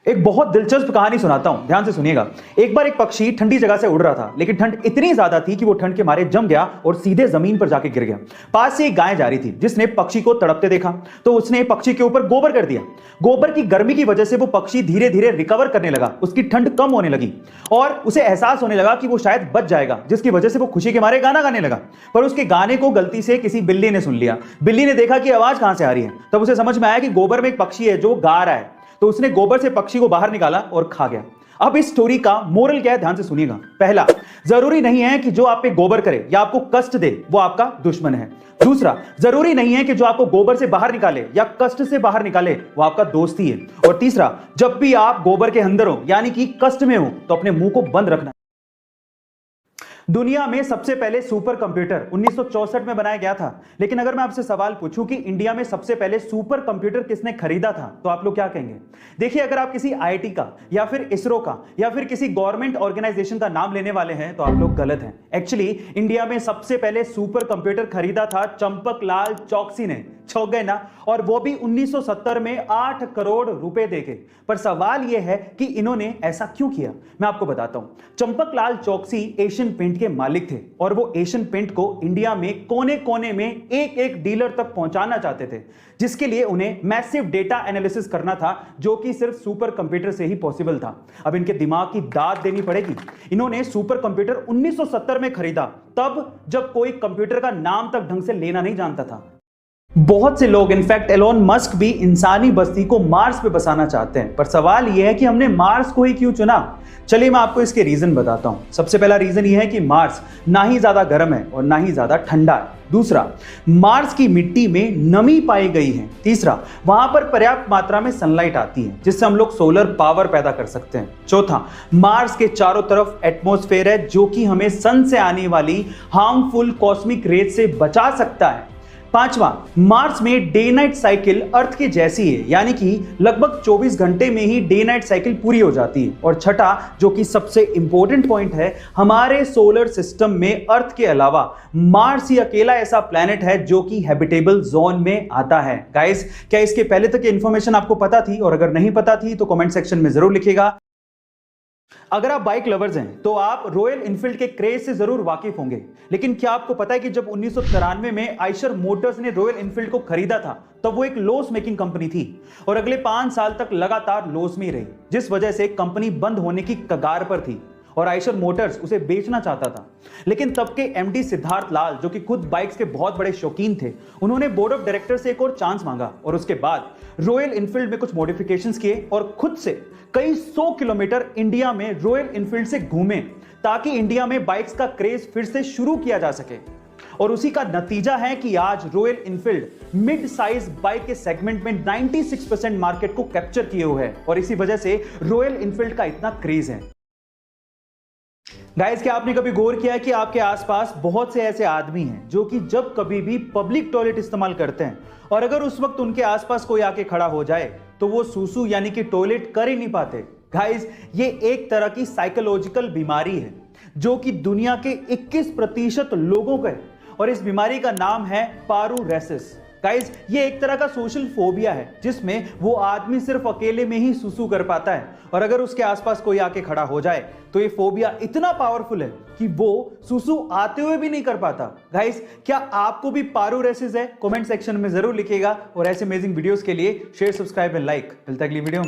एक बहुत दिलचस्प कहानी सुनाता हूं, ध्यान से सुनिएगा। एक बार एक पक्षी ठंडी जगह से उड़ रहा था, लेकिन ठंड इतनी ज्यादा थी कि वो ठंड के मारे जम गया और सीधे जमीन पर जाके गिर गया। पास से एक गाय जा रही थी, जिसने पक्षी को तड़पते देखा तो उसने पक्षी के ऊपर गोबर कर दिया। गोबर की गर्मी की वजह से वो पक्षी धीरे धीरे रिकवर करने लगा, उसकी ठंड कम होने लगी और उसे एहसास होने लगा कि वो शायद बच जाएगा, जिसकी वजह से वो खुशी के मारे गाना गाने लगा। पर उसके गाने को गलती से किसी बिल्ली ने सुन लिया। बिल्ली ने देखा कि आवाज कहां से आ रही है, तब उसे समझ में आया कि गोबर में एक पक्षी है जो गा रहा है, तो उसने गोबर से पक्षी को बाहर निकाला और खा गया। अब इस स्टोरी का मोरल क्या है, ध्यान से सुनिएगा। पहला, जरूरी नहीं है कि जो आप पे गोबर करे या आपको कष्ट दे वो आपका दुश्मन है। दूसरा, जरूरी नहीं है कि जो आपको गोबर से बाहर निकाले या कष्ट से बाहर निकाले वो आपका दोस्त ही है। और तीसरा, जब भी आप गोबर के अंदर हो यानी कि कष्ट में हो तो अपने मुंह को बंद रखना। दुनिया में सबसे पहले सुपर कंप्यूटर 1964 में बनाया गया था, लेकिन अगर मैं आपसे सवाल पूछूं कि इंडिया में सबसे पहले सुपर कंप्यूटर किसने खरीदा था, तो आप लोग क्या कहेंगे? देखिए, अगर आप किसी आईआईटी का या फिर इसरो का या फिर किसी गवर्नमेंट ऑर्गेनाइजेशन का नाम लेने वाले हैं तो आप लोग गलत हैं। एक्चुअली इंडिया में सबसे पहले सुपर कंप्यूटर खरीदा था चंपकलाल चौकसी ने। चौंक गए ना? और वो भी 1970 में 8 करोड़ रुपए देके। पर सवाल यह है कि इन्होंने ऐसा क्यों किया, मैं आपको बताता हूं। चंपकलाल चौकसी एशियन पेंट के मालिक थे और वो एशियन पेंट को इंडिया में कोने कोने में एक एक डीलर तक पहुंचाना चाहते थे, जिसके लिए उन्हें मैसिव डेटा एनालिसिस करना था, जो कि सिर्फ सुपर कंप्यूटर से ही पॉसिबल था। अब इनके दिमाग की दाद देनी पड़ेगी। इन्होंने सुपर कंप्यूटर 1970 में खरीदा, तब जब कोई कंप्यूटर का नाम तक ढंग से लेना नहीं जानता था। बहुत से लोग, इनफैक्ट एलोन मस्क भी इंसानी बस्ती को मार्स पे बसाना चाहते हैं, पर सवाल यह है कि हमने मार्स को ही क्यों चुना? चलिए मैं आपको इसके रीजन बताता हूं। सबसे पहला रीजन यह है कि मार्स ना ही ज्यादा गर्म है और ना ही ज्यादा ठंडा है। दूसरा, मार्स की मिट्टी में नमी पाई गई है। तीसरा, वहां पर पर्याप्त मात्रा में सनलाइट आती है, जिससे हम लोग सोलर पावर पैदा कर सकते हैं। चौथा, मार्स के चारों तरफ एटमॉस्फेयर है, जो कि हमें सन से आने वाली हार्मफुल कॉस्मिक रेज से बचा सकता है। पांचवा, मार्स में डे नाइट साइकिल अर्थ के जैसी है, यानी कि लगभग 24 घंटे में ही डे नाइट साइकिल पूरी हो जाती है। और छठा, जो कि सबसे इंपॉर्टेंट पॉइंट है, हमारे सोलर सिस्टम में अर्थ के अलावा मार्स ही अकेला ऐसा प्लैनेट है जो कि हैबिटेबल जोन में आता है। गाइस, क्या इसके पहले तक इंफॉर्मेशन आपको पता थी? और अगर नहीं पता थी तो कमेंट सेक्शन में जरूर लिखिएगा। अगर आप बाइक लवर्स हैं तो आप रॉयल इनफील्ड के क्रेज से जरूर वाकिफ होंगे, लेकिन क्या आपको पता है कि जब 1993 में आइशर मोटर्स ने रॉयल इनफील्ड को खरीदा था, तब वो एक लॉस मेकिंग कंपनी थी और अगले 5 साल तक लगातार लॉस में ही रही, जिस वजह से कंपनी बंद होने की कगार पर थी और आइशर मोटर्स उसे बेचना चाहता था। लेकिन तब के एमडी सिद्धार्थ लाल, जो कि खुद बाइक्स के बहुत बड़े शौकीन थे, उन्होंने बोर्ड ऑफ डायरेक्टर से एक और चांस मांगा और उसके बाद रॉयल इनफील्ड में कुछ मॉडिफिकेशंस किए और खुद से कई 100 किलोमीटर इंडिया में रॉयल इनफील्ड से घूमे, ताकि इंडिया में बाइक्स का क्रेज फिर से शुरू किया जा सके। और उसी का नतीजा है कि आज royal Enfield mid size bike के सेगमेंट में 96% मार्केट को कैप्चर किए हुए है और इसी वजह से रॉयल इनफील्ड का इतना क्रेज है। गाइस, क्या आपने कभी गौर किया है कि आपके आसपास बहुत से ऐसे आदमी हैं जो कि जब कभी भी पब्लिक टॉयलेट इस्तेमाल करते हैं और अगर उस वक्त उनके आसपास कोई आके खड़ा हो जाए तो वो सूसू यानी कि टॉयलेट कर ही नहीं पाते। गाइस, ये एक तरह की साइकोलॉजिकल बीमारी है जो कि दुनिया के 21% लोगों का है और इस बीमारी का नाम है पारूरेसिस। गाइस, ये एक तरह का सोशल फोबिया है जिसमें वो आदमी सिर्फ अकेले में ही सुसु कर पाता है और अगर उसके आसपास कोई आके खड़ा हो जाए तो ये फोबिया इतना पावरफुल है कि वो सुसु आते हुए भी नहीं कर पाता। गाइस, क्या आपको भी पारूरेसिस है? कमेंट सेक्शन में जरूर लिखिएगा और ऐसे अमेजिंग वीडियोस के लिए शेयर, सब्सक्राइब एंड लाइक। मिलता है अगली वीडियो में।